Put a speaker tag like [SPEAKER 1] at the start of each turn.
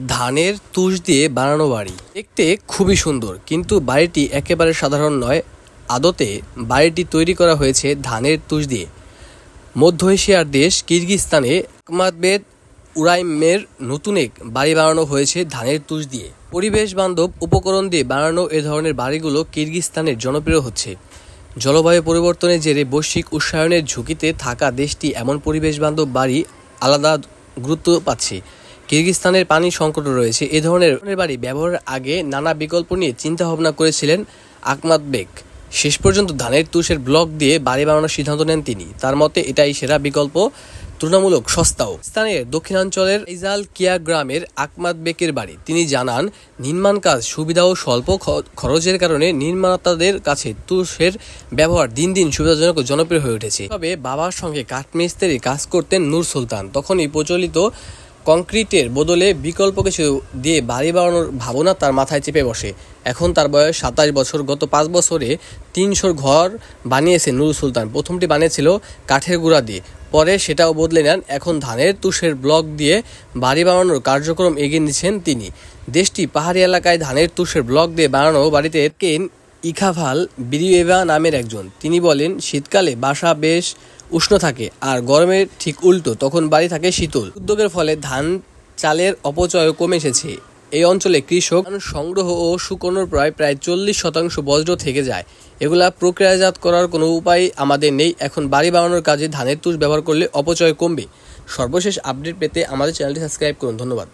[SPEAKER 1] ধানের তুষ দিয়ে বানানো বাড়ি দেখতে খুবই সুন্দর, কিন্তু বাড়িটি একেবারে সাধারণ নয়। আদতে বাড়িটি তৈরি করা হয়েছে ধানের তুষ দিয়ে। মধ্য এশিয়ার দেশ কিরগিজস্তানে আকমাতবেক উরাইমের নতুন এক বাড়ি বানানো হয়েছে ধানের তুষ দিয়ে। পরিবেশ বান্ধব উপকরণ দিয়ে বানানো এ ধরনের বাড়িগুলো কিরগিজস্তানের জনপ্রিয় হচ্ছে। জলবায়ু পরিবর্তনের জেরে বৈশ্বিক উষ্ণায়নের ঝুঁকিতে থাকা দেশটি এমন পরিবেশ বান্ধব বাড়ি আলাদা গুরুত্ব পাচ্ছে। কিরগিজস্তানের পানি সংকট রয়েছে। এ ধরনের বাড়ি ব্যবহারের আগে নানা বিকল্প নিয়ে চিন্তা ভাবনা করেছিলেন আকমাতবেক। শেষ পর্যন্ত ধানের তুষের ব্লক দিয়ে বাড়ি বানানোর সিদ্ধান্ত নেন তিনি। তার মতে এটাই সেরা বিকল্প, তুলনামূলক সস্তাও। স্থানের দক্ষিণাঞ্চলের ইজাল কিয়া গ্রামের আকমাতবেকের বাড়ি। তিনি জানান, নির্মাণ কাজ সুবিধা ও স্বল্প খরচের কারণে নির্মাতাদের কাছে তুষের ব্যবহার দিন দিন সুবিধাজনক ও জনপ্রিয় হয়ে উঠেছে। তবে বাবার সঙ্গে কাঠমিস্ত্রি কাজ করতেন নূর সুলতান। তখনই প্রচলিত কংক্রিটের বদলে বিকল্প কিছু দিয়ে বাড়ি বানানোর ভাবনা তার মাথায় চেপে বসে। এখন তার বয়স 27 বছর। গত 5 বছরে 300 ঘর বানিয়েছে নূর সুলতান। প্রথমটি বানিয়েছিল কাঠের গুঁড়া দিয়ে, পরে সেটাও বদলে নেন। এখন ধানের তুষের ব্লক দিয়ে বাড়ি বানানোর কার্যক্রম এগিয়ে নিচ্ছেন তিনি। দেশটি পাহাড়ি এলাকায় ধানের তুষের ব্লক দিয়ে বানানো বাড়িতে কেন ইখাভাল বিরিয়েভা নামের একজন। তিনি বলেন, শীতকালে বাসা বেশ উষ্ণ থাকে আর গরমের ঠিক উল্টো, তখন বাড়ি থাকে শীতল। উদ্যোগের ফলে ধান চালের অপচয়ও কমে এসেছে। এই অঞ্চলে কৃষক সংগ্রহ ও শুকনোর প্রায় 40% বজ্র থেকে যায়। এগুলা প্রক্রিয়াজাত করার কোনো উপায় আমাদের নেই। এখন বাড়ি বানানোর কাজে ধানের তুষ ব্যবহার করলে অপচয় কমবে। সর্বশেষ আপডেট পেতে আমাদের চ্যানেলটি সাবস্ক্রাইব করুন। ধন্যবাদ।